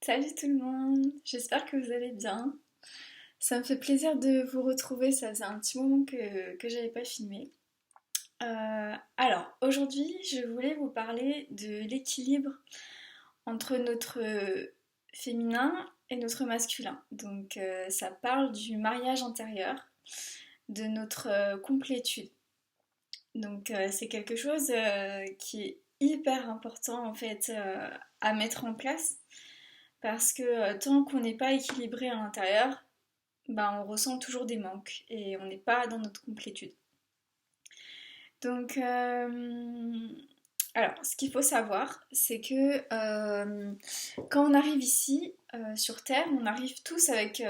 Salut tout le monde, j'espère que vous allez bien. Ça me fait plaisir de vous retrouver, ça faisait un petit moment que j'avais pas filmé. Alors, aujourd'hui, je voulais vous parler de l'équilibre entre notre féminin et notre masculin. Donc, ça parle du mariage intérieur, de notre complétude. Donc, c'est quelque chose qui est hyper important en fait à mettre en place parce que tant qu'on n'est pas équilibré à l'intérieur, ben, on ressent toujours des manques et on n'est pas dans notre complétude. Donc, alors, ce qu'il faut savoir, c'est que quand on arrive ici, sur Terre, on arrive tous avec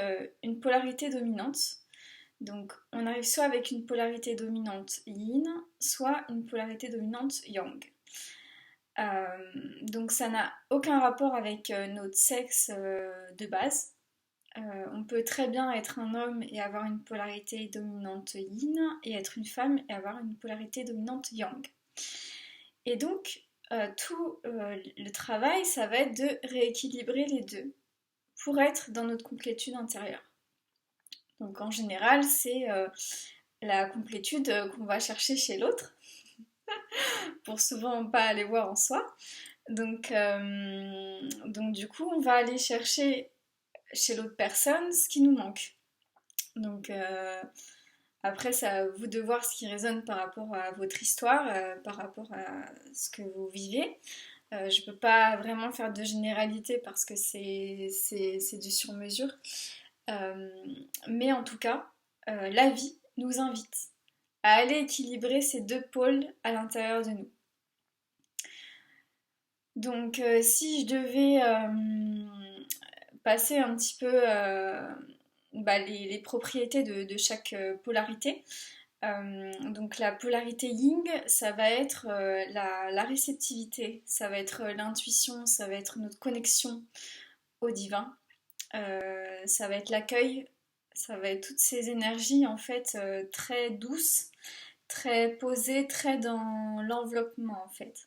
une polarité dominante. Donc, on arrive soit avec une polarité dominante yin, soit une polarité dominante yang. Donc, ça n'a aucun rapport avec notre sexe de base. On peut très bien être un homme et avoir une polarité dominante yin et être une femme et avoir une polarité dominante yang. Et donc, tout le travail, ça va être de rééquilibrer les deux pour être dans notre complétude intérieure. Donc en général, c'est la complétude qu'on va chercher chez l'autre pour souvent pas aller voir en soi. Donc du coup, on va aller chercher chez l'autre personne ce qui nous manque. Donc après, c'est à vous de voir ce qui résonne par rapport à votre histoire, par rapport à ce que vous vivez. Je peux pas vraiment faire de généralité parce que c'est du sur-mesure. Mais en tout cas, la vie nous invite à aller équilibrer ces deux pôles à l'intérieur de nous. Donc si je devais passer un petit peu les propriétés de chaque polarité. Donc la polarité yin, ça va être la réceptivité, ça va être l'intuition, ça va être notre connexion au divin, ça va être l'accueil, ça va être toutes ces énergies en fait très douces, très posées, très dans l'enveloppement en fait.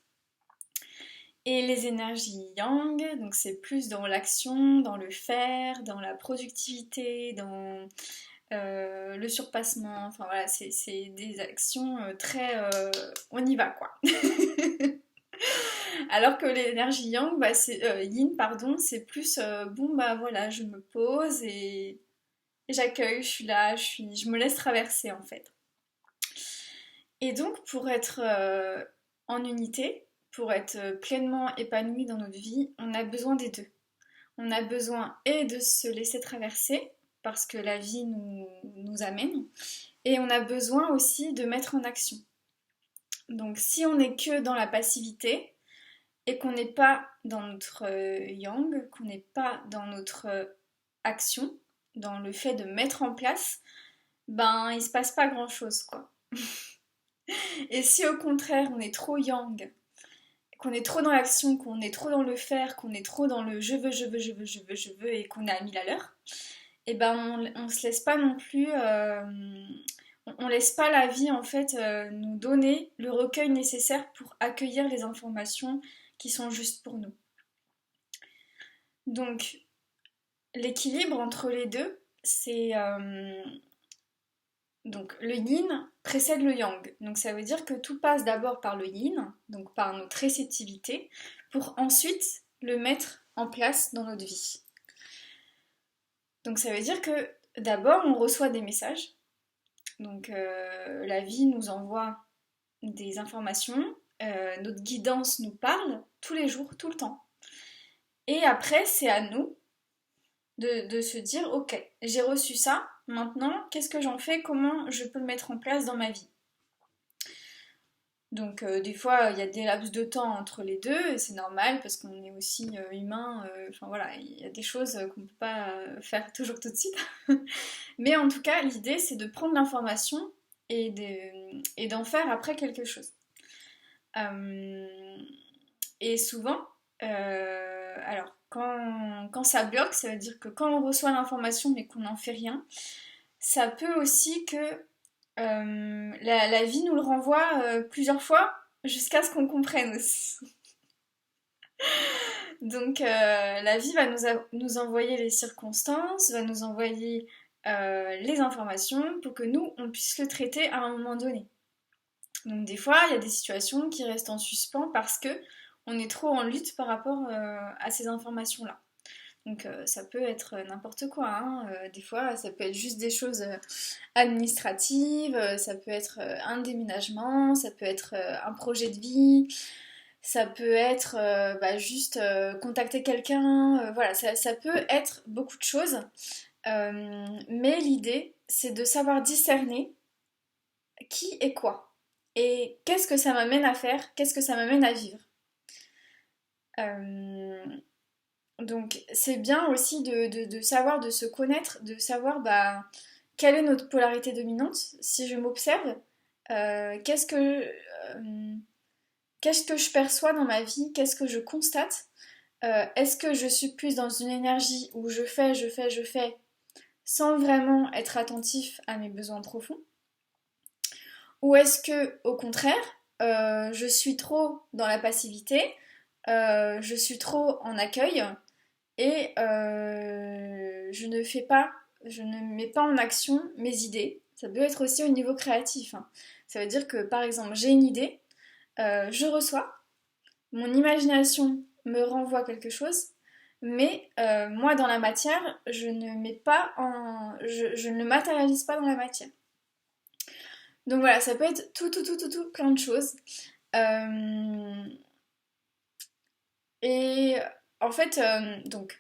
Et les énergies yang, donc c'est plus dans l'action, dans le faire, dans la productivité, dans le surpassement, enfin voilà, c'est des actions très... on y va quoi. Alors que l'énergie yang, yin, pardon, c'est plus bon bah voilà, je me pose et j'accueille, je suis là, je me laisse traverser en fait. Et donc pour être en unité, pour être pleinement épanoui dans notre vie, on a besoin des deux. On a besoin et de se laisser traverser, parce que la vie nous amène, et on a besoin aussi de mettre en action. Donc si on n'est que dans la passivité, et qu'on n'est pas dans notre yang, qu'on n'est pas dans notre action, dans le fait de mettre en place, ben il se passe pas grand chose quoi. Et si au contraire on est trop yang, qu'on est trop dans l'action, qu'on est trop dans le faire, qu'on est trop dans le je veux, je veux, je veux, je veux, je veux et qu'on est à 1000 à l'heure, et ben on se laisse pas non plus, on laisse pas la vie en fait nous donner le recueil nécessaire pour accueillir les informations qui sont justes pour nous. Donc l'équilibre entre les deux, c'est donc le yin précède le yang. Donc ça veut dire que tout passe d'abord par le yin, donc par notre réceptivité, pour ensuite le mettre en place dans notre vie. Donc ça veut dire que d'abord on reçoit des messages. Donc la vie nous envoie des informations, notre guidance nous parle tous les jours, tout le temps. Et après c'est à nous de se dire ok, j'ai reçu ça, maintenant qu'est-ce que j'en fais, comment je peux le mettre en place dans ma vie. Donc des fois il y a des laps de temps entre les deux et c'est normal parce qu'on est aussi humain, enfin voilà, il y a des choses qu'on ne peut pas faire toujours tout de suite. Mais en tout cas l'idée c'est de prendre l'information et d'en faire après quelque chose. Et souvent, alors quand ça bloque, ça veut dire que quand on reçoit l'information mais qu'on n'en fait rien, ça peut aussi que la vie nous le renvoie plusieurs fois jusqu'à ce qu'on comprenne aussi. Donc la vie va nous envoyer les circonstances, va nous envoyer les informations pour que nous, on puisse le traiter à un moment donné. Donc des fois, il y a des situations qui restent en suspens parce que on est trop en lutte par rapport à ces informations-là. Donc ça peut être n'importe quoi, hein. Des fois ça peut être juste des choses administratives, ça peut être un déménagement, ça peut être un projet de vie, ça peut être juste contacter quelqu'un, voilà, ça peut être beaucoup de choses. Mais l'idée c'est de savoir discerner qui est quoi et qu'est-ce que ça m'amène à faire, qu'est-ce que ça m'amène à vivre. Euh, Donc c'est bien aussi de savoir, de se connaître, de savoir quelle est notre polarité dominante. Si je m'observe, euh, qu'est-ce que, qu'est-ce que je perçois dans ma vie, qu'est-ce que je constate. Est-ce que je suis plus dans une énergie où je fais sans vraiment être attentif à mes besoins profonds? Ou est-ce que au contraire, je suis trop dans la passivité, je suis trop en accueil et je ne mets pas en action mes idées. Ça peut être aussi au niveau créatif, hein. Ça veut dire que par exemple j'ai une idée, je reçois, mon imagination me renvoie quelque chose, mais moi dans la matière, je ne matérialise pas dans la matière. Donc voilà, ça peut être tout, plein de choses. Euh, et en fait, donc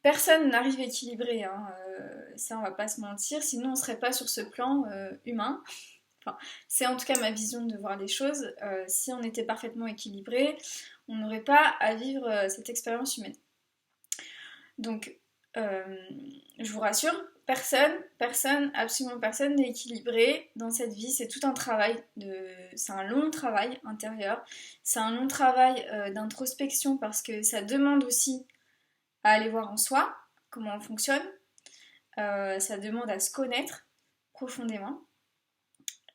personne n'arrive équilibré, hein, ça on va pas se mentir, sinon on serait pas sur ce plan humain. Enfin, c'est en tout cas ma vision de voir les choses. Si on était parfaitement équilibré, on n'aurait pas à vivre cette expérience humaine. Donc, je vous rassure, absolument personne n'est équilibré dans cette vie. C'est tout un travail, c'est un long travail intérieur. C'est un long travail d'introspection parce que ça demande aussi à aller voir en soi comment on fonctionne. Ça demande à se connaître profondément.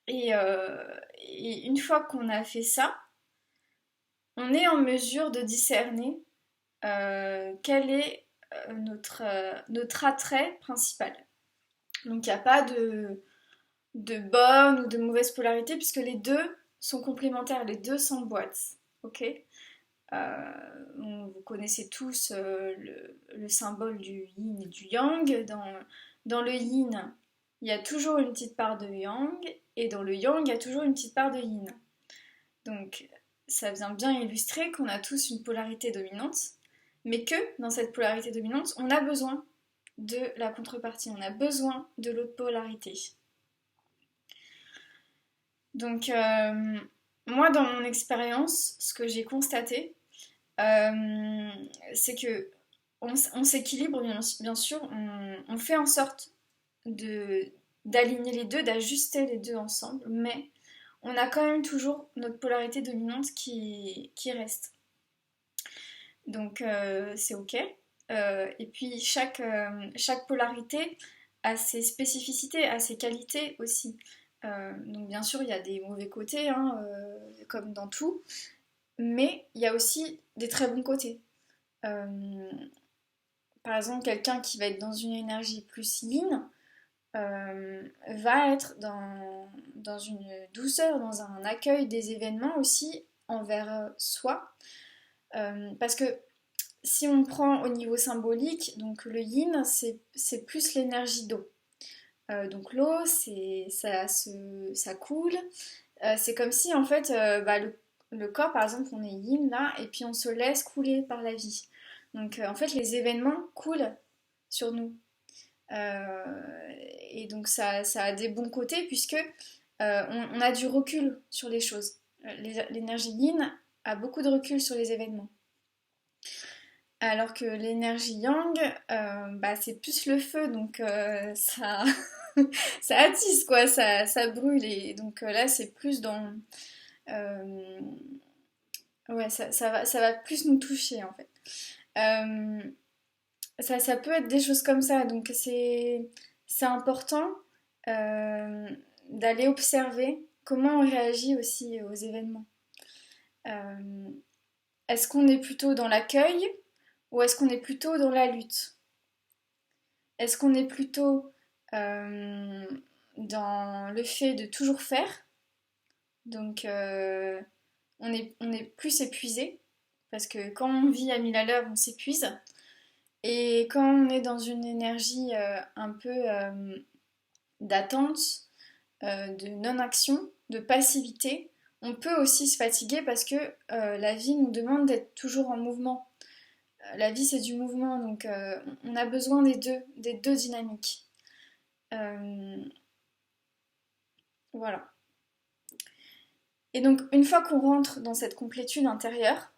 Et une fois qu'on a fait ça, on est en mesure de discerner quel est notre attrait principal. Donc il n'y a pas de bonne ou de mauvaise polarité puisque les deux sont complémentaires, les deux s'emboîtent. Ok. Vous connaissez tous le symbole du yin et du yang. Dans le yin, il y a toujours une petite part de yang et dans le yang, il y a toujours une petite part de yin. Donc ça vient bien illustrer qu'on a tous une polarité dominante, mais que dans cette polarité dominante, on a besoin de la contrepartie, on a besoin de l'autre polarité. Donc moi dans mon expérience, ce que j'ai constaté, c'est que on s'équilibre bien sûr, on fait en sorte d'aligner les deux, d'ajuster les deux ensemble, mais on a quand même toujours notre polarité dominante qui reste. Donc c'est ok. Et puis chaque polarité a ses spécificités, a ses qualités aussi. Donc bien sûr il y a des mauvais côtés, hein, comme dans tout, mais il y a aussi des très bons côtés. Euh, Par exemple, quelqu'un qui va être dans une énergie plus yin va être dans une douceur, dans un accueil des événements aussi envers soi. Parce que si on prend au niveau symbolique, donc le yin, c'est plus l'énergie d'eau. Donc l'eau, ça coule. C'est comme si en fait le corps, par exemple, on est yin là, et puis on se laisse couler par la vie. Donc en fait, les événements coulent sur nous. Et donc ça a des bons côtés puisque on a du recul sur les choses. L'énergie yin a beaucoup de recul sur les événements. Alors que l'énergie yang, c'est plus le feu, donc ça, ça attise quoi, ça brûle. Et donc là, c'est plus dans... euh, ouais, ça va plus nous toucher en fait. Euh, ça peut être des choses comme ça, donc c'est important euh, d'aller observer comment on réagit aussi aux événements. Euh, Est-ce qu'on est plutôt dans l'accueil ou est-ce qu'on est plutôt dans la lutte? Est-ce qu'on est plutôt euh, dans le fait de toujours faire, donc on est plus épuisé, parce que quand on vit à 1000 à l'heure, on s'épuise, et quand on est dans une énergie un peu d'attente, de non-action, de passivité, on peut aussi se fatiguer parce que la vie nous demande d'être toujours en mouvement. La vie c'est du mouvement, donc on a besoin des deux dynamiques. Euh, voilà. Et donc une fois qu'on rentre dans cette complétude intérieure,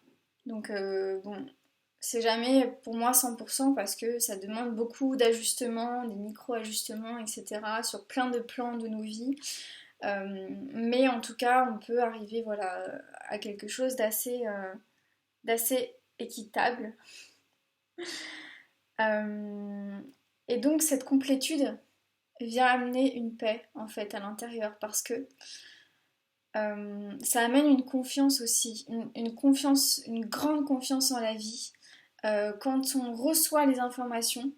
donc bon, c'est jamais pour moi 100% parce que ça demande beaucoup d'ajustements, des micro-ajustements, etc. sur plein de plans de nos vies. Mais en tout cas, on peut arriver voilà, à quelque chose d'assez équitable. Euh, et donc cette complétude vient amener une paix en fait à l'intérieur parce que ça amène une confiance aussi, une confiance, une grande confiance en la vie. Quand on reçoit les informations,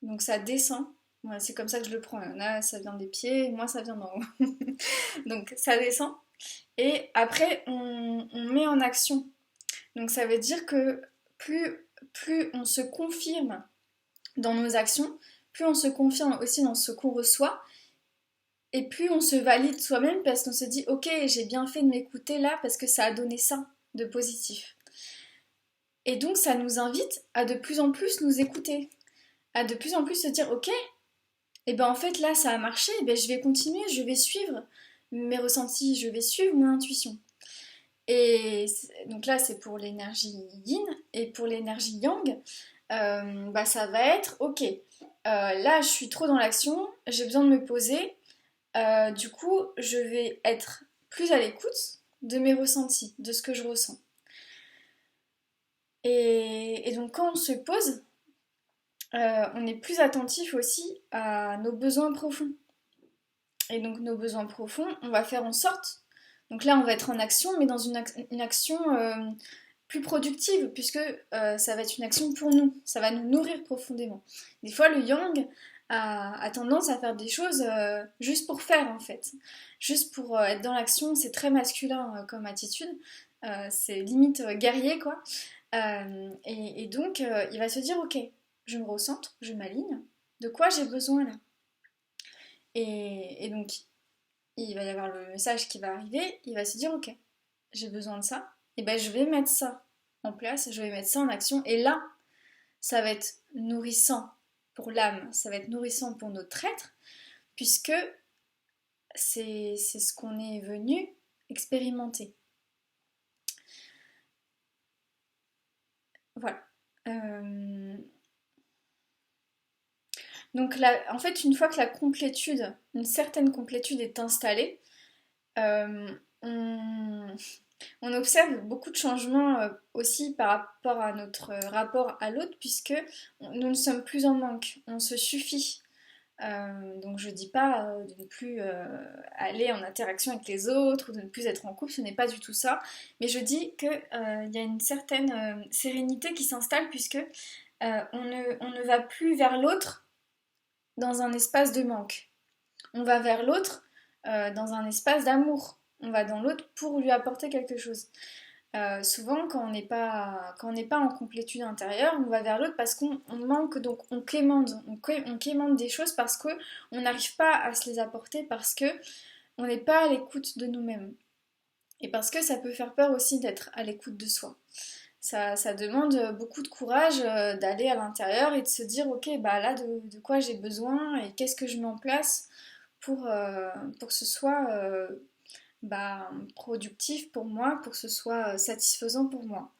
donc ça descend. Ouais, c'est comme ça que je le prends. Là, ça vient des pieds, moi ça vient d'en haut. Donc ça descend. Et après, on met en action. Donc ça veut dire que plus on se confirme dans nos actions, plus on se confirme aussi dans ce qu'on reçoit, et plus on se valide soi-même parce qu'on se dit, ok, j'ai bien fait de m'écouter là parce que ça a donné ça de positif. Et donc ça nous invite à de plus en plus nous écouter, à de plus en plus se dire, ok, et ben en fait là ça a marché, et ben je vais continuer, je vais suivre mes ressentis, je vais suivre mon intuition. Et donc là, c'est pour l'énergie yin. Et pour l'énergie yang, bah, ça va être, ok, là, je suis trop dans l'action, j'ai besoin de me poser. Du coup, je vais être plus à l'écoute de mes ressentis, de ce que je ressens. Et donc, quand on se pose, on est plus attentif aussi à nos besoins profonds. Et donc, nos besoins profonds, on va faire en sorte. Donc là, on va être en action, mais dans une action plus productive, puisque ça va être une action pour nous, ça va nous nourrir profondément. Des fois, le yang a tendance à faire des choses juste pour faire, en fait. Juste pour être dans l'action, c'est très masculin comme attitude, c'est limite guerrier, quoi. Et donc, il va se dire, ok, je me recentre, je m'aligne, de quoi j'ai besoin là? Et donc, il va y avoir le message qui va arriver, il va se dire, ok, j'ai besoin de ça, et ben je vais mettre ça en place, je vais mettre ça en action, et là, ça va être nourrissant pour l'âme, ça va être nourrissant pour notre être, puisque c'est ce qu'on est venu expérimenter. Voilà. Donc là, en fait, une fois que la complétude, une certaine complétude est installée, euh, on, on observe beaucoup de changements aussi par rapport à notre rapport à l'autre, puisque nous ne sommes plus en manque, on se suffit. Donc je dis pas de ne plus aller en interaction avec les autres ou de ne plus être en couple, ce n'est pas du tout ça. Mais je dis qu'il y a une certaine sérénité qui s'installe puisque on ne va plus vers l'autre dans un espace de manque. On va vers l'autre dans un espace d'amour. On va dans l'autre pour lui apporter quelque chose. Souvent, quand on n'est pas en complétude intérieure, on va vers l'autre parce qu'on manque, donc on quémande des choses parce que on n'arrive pas à se les apporter parce que on n'est pas à l'écoute de nous-mêmes et parce que ça peut faire peur aussi d'être à l'écoute de soi. Ça demande beaucoup de courage d'aller à l'intérieur et de se dire ok bah là de quoi j'ai besoin et qu'est-ce que je mets en place pour que ce soit bah, productif pour moi, pour que ce soit satisfaisant pour moi.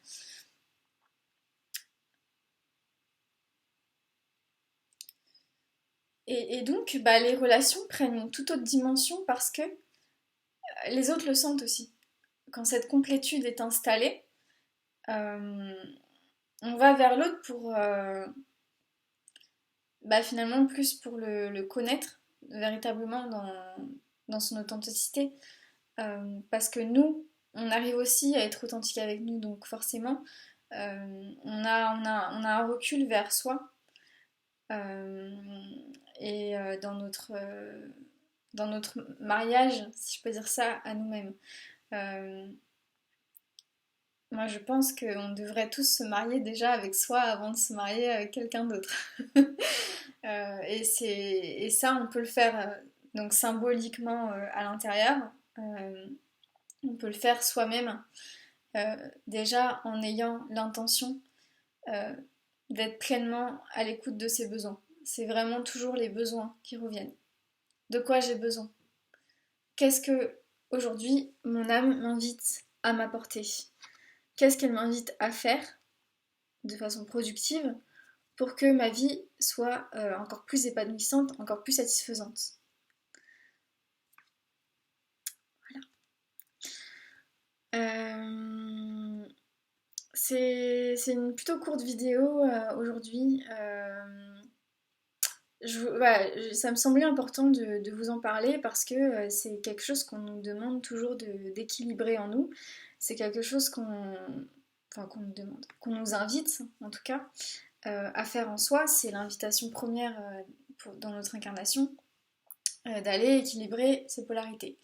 Et donc, bah, les relations prennent une toute autre dimension parce que les autres le sentent aussi. Quand cette complétude est installée, euh, on va vers l'autre pour, bah, finalement, plus pour le connaître véritablement dans son authenticité. Parce que nous, on arrive aussi à être authentique avec nous, donc forcément, On a un recul vers soi euh, et dans notre mariage, si je peux dire ça, à nous-mêmes. Euh, Moi, je pense qu'on devrait tous se marier déjà avec soi avant de se marier avec quelqu'un d'autre. Et ça, on peut le faire donc symboliquement à l'intérieur. Euh, on peut le faire soi-même, déjà en ayant l'intention euh, d'être pleinement à l'écoute de ses besoins. C'est vraiment toujours les besoins qui reviennent. De quoi j'ai besoin? Qu'est-ce que aujourd'hui mon âme m'invite à m'apporter? Qu'est-ce qu'elle m'invite à faire de façon productive pour que ma vie soit encore plus épanouissante, encore plus satisfaisante. Voilà. C'est une plutôt courte vidéo aujourd'hui. Voilà, ça me semblait important de vous en parler parce que c'est quelque chose qu'on nous demande toujours d'équilibrer en nous. C'est quelque chose qu'on nous demande, qu'on nous invite en tout cas à faire en soi. C'est l'invitation première dans notre incarnation d'aller équilibrer ces polarités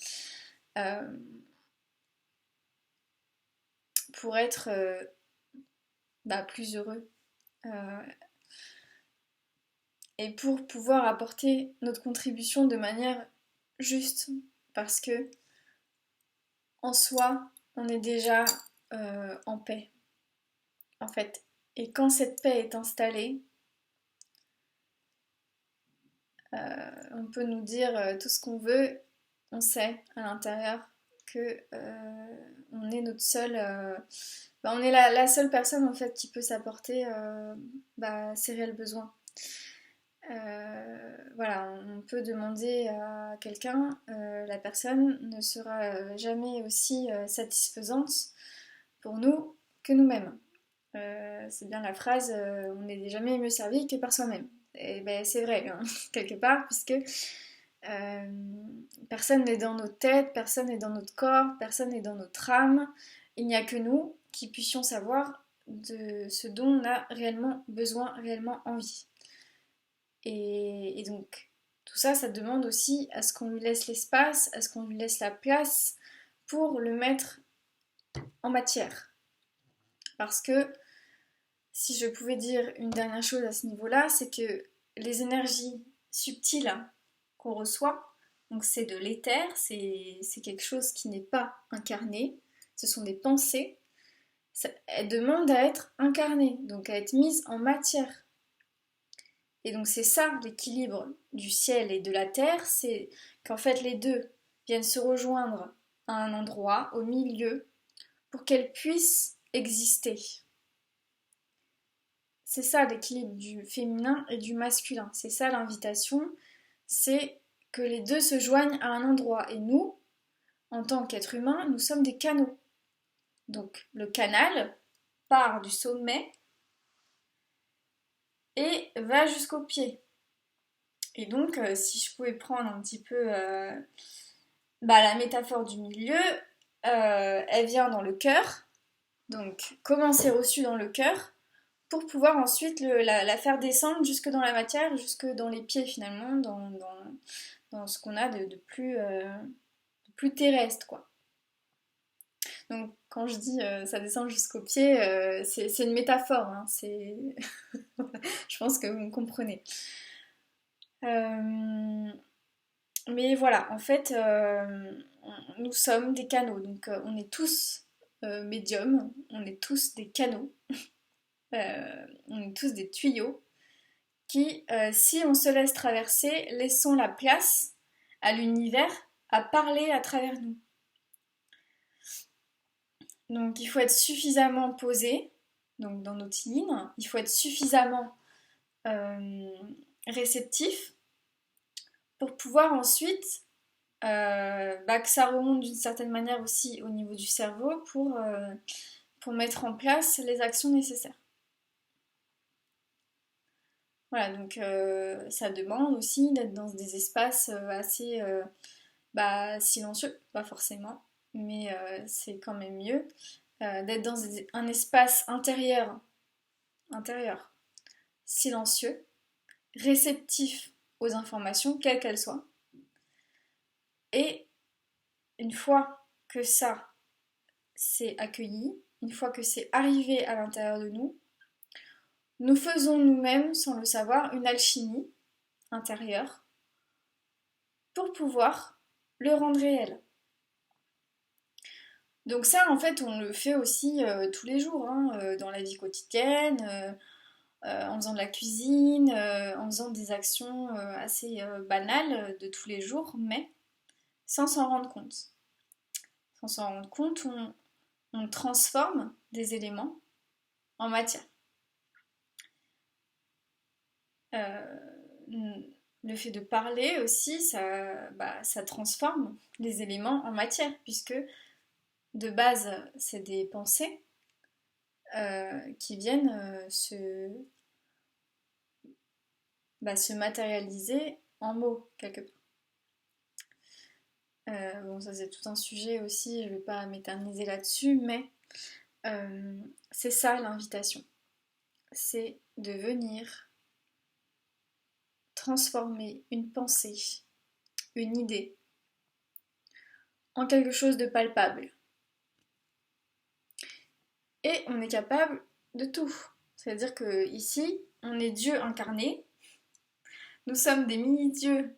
euh, pour être plus heureux euh, et pour pouvoir apporter notre contribution de manière juste parce que en soi on est déjà en paix en fait, et quand cette paix est installée on peut nous dire tout ce qu'on veut, on sait à l'intérieur que on est notre seul on est la seule personne en fait qui peut s'apporter ses réels besoins. Voilà, on peut demander à quelqu'un, la personne ne sera jamais aussi satisfaisante pour nous que nous-mêmes. C'est bien la phrase on n'est jamais mieux servi que par soi-même. Et ben c'est vrai, hein, quelque part, puisque personne n'est dans notre tête, personne n'est dans notre corps, personne n'est dans notre âme. Il n'y a que nous qui puissions savoir de ce dont on a réellement besoin, réellement envie. Et donc, tout ça, ça demande aussi à ce qu'on lui laisse l'espace, à ce qu'on lui laisse la place pour le mettre en matière. Parce que, si je pouvais dire une dernière chose à ce niveau-là, c'est que les énergies subtiles qu'on reçoit, donc c'est de l'éther, c'est quelque chose qui n'est pas incarné, ce sont des pensées, elles demandent à être incarnées, donc à être mises en matière. Et donc c'est ça l'équilibre du ciel et de la terre, c'est qu'en fait les deux viennent se rejoindre à un endroit, au milieu, pour qu'elles puissent exister. C'est ça l'équilibre du féminin et du masculin. C'est ça l'invitation, c'est que les deux se joignent à un endroit. Et nous, en tant qu'êtres humains, nous sommes des canaux. Donc le canal part du sommet et va jusqu'au pied. Et donc, si je pouvais prendre un petit peu la métaphore du milieu, elle vient dans le cœur. Donc, comment c'est reçu dans le cœur pour pouvoir ensuite la faire descendre jusque dans la matière, jusque dans les pieds finalement, dans ce qu'on a de plus terrestre, quoi. Donc, quand je dis ça descend jusqu'aux pieds, c'est une métaphore, hein, je pense que vous me comprenez. Mais voilà, en fait, nous sommes des canaux, donc on est tous médiums, on est tous des canaux, on est tous des tuyaux qui, si on se laisse traverser, laissons la place à l'univers à parler à travers nous. Donc il faut être suffisamment posé, donc dans notre ligne, il faut être suffisamment réceptif pour pouvoir ensuite que ça remonte d'une certaine manière aussi au niveau du cerveau pour mettre en place les actions nécessaires. Voilà, donc ça demande aussi d'être dans des espaces assez silencieux, pas forcément, mais c'est quand même mieux. d'être dans un espace intérieur, silencieux, réceptif aux informations, quelles qu'elles soient. Et une fois que ça c'est accueilli, une fois que c'est arrivé à l'intérieur de nous, nous faisons nous-mêmes, sans le savoir, une alchimie intérieure pour pouvoir le rendre réel. Donc ça, en fait, on le fait aussi tous les jours, hein, dans la vie quotidienne, en faisant de la cuisine, en faisant des actions assez banales de tous les jours, mais sans s'en rendre compte. Sans s'en rendre compte, on transforme des éléments en matière. Le fait de parler aussi, ça transforme les éléments en matière, puisque de base, c'est des pensées qui viennent se matérialiser en mots, quelque part. Bon, ça c'est tout un sujet aussi, je ne vais pas m'éterniser là-dessus, mais c'est ça l'invitation. C'est de venir transformer une pensée, une idée, en quelque chose de palpable. Et on est capable de tout. C'est-à-dire que ici, on est Dieu incarné. Nous sommes des mini-dieux.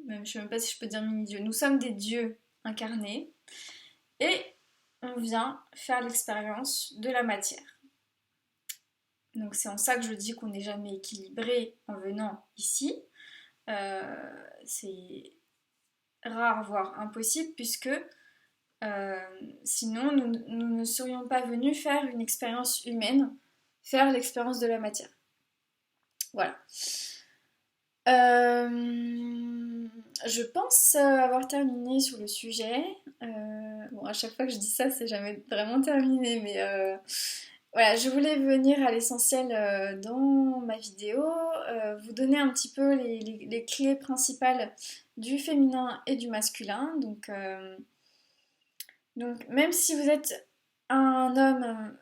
Même, je ne sais même pas si je peux dire mini-dieux. Nous sommes des dieux incarnés. Et on vient faire l'expérience de la matière. Donc c'est en ça que je dis qu'on n'est jamais équilibré en venant ici. C'est rare, voire impossible, puisque sinon nous ne serions pas venus faire une expérience humaine, faire l'expérience de la matière. Voilà. Je pense avoir terminé sur le sujet. Bon, à chaque fois que je dis ça, c'est jamais vraiment terminé, mais voilà, je voulais venir à l'essentiel dans ma vidéo, vous donner un petit peu les clés principales du féminin et du masculin. Donc même si vous êtes un homme,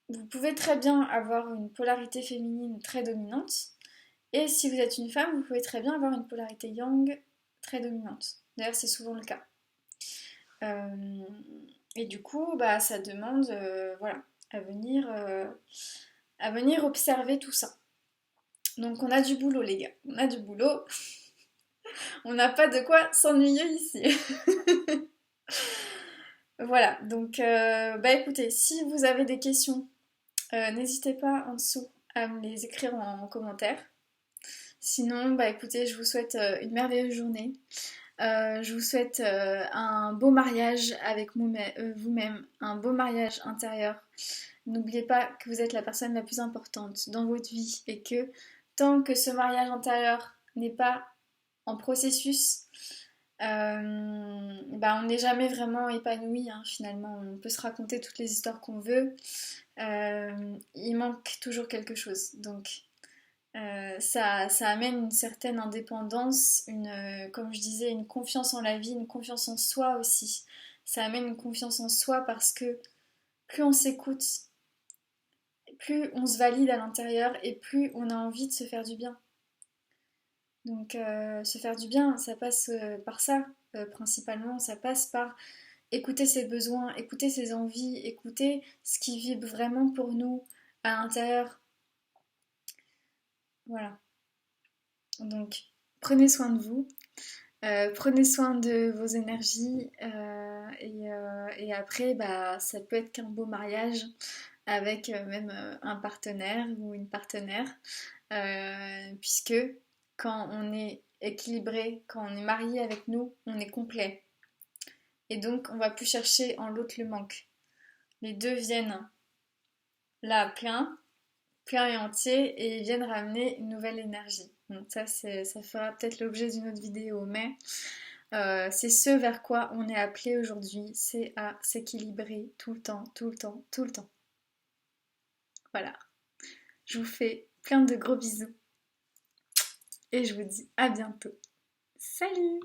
vous pouvez très bien avoir une polarité féminine très dominante. Et si vous êtes une femme, vous pouvez très bien avoir une polarité yang très dominante. D'ailleurs, c'est souvent le cas. Et du coup, ça demande voilà, à venir observer tout ça. Donc on a du boulot, les gars. On a du boulot. On n'a pas de quoi s'ennuyer ici. Voilà, donc écoutez, si vous avez des questions, n'hésitez pas en dessous à me les écrire en commentaire. Sinon, écoutez, je vous souhaite une merveilleuse journée. Je vous souhaite un beau mariage avec vous-même, un beau mariage intérieur. N'oubliez pas que vous êtes la personne la plus importante dans votre vie et que tant que ce mariage intérieur n'est pas en processus, on n'est jamais vraiment épanoui, hein, finalement. On peut se raconter toutes les histoires qu'on veut. Il manque toujours quelque chose. Donc, ça amène une certaine indépendance, comme je disais, une confiance en la vie, une confiance en soi aussi. Ça amène une confiance en soi parce que plus on s'écoute, plus on se valide à l'intérieur et plus on a envie de se faire du bien. Donc se faire du bien, ça passe par ça principalement, ça passe par écouter ses besoins, écouter ses envies, écouter ce qui vibre vraiment pour nous à l'intérieur. Voilà. Donc, prenez soin de vous, prenez soin de vos énergies et après, ça peut être qu'un beau mariage avec même un partenaire ou une partenaire, puisque quand on est équilibré, quand on est marié avec nous, on est complet. Et donc, on va plus chercher en l'autre le manque. Les deux viennent là plein et entier et ils viennent ramener une nouvelle énergie. Donc ça fera peut-être l'objet d'une autre vidéo, mais c'est ce vers quoi on est appelé aujourd'hui, c'est à s'équilibrer tout le temps, tout le temps, tout le temps. Voilà. Je vous fais plein de gros bisous et je vous dis à bientôt. Salut!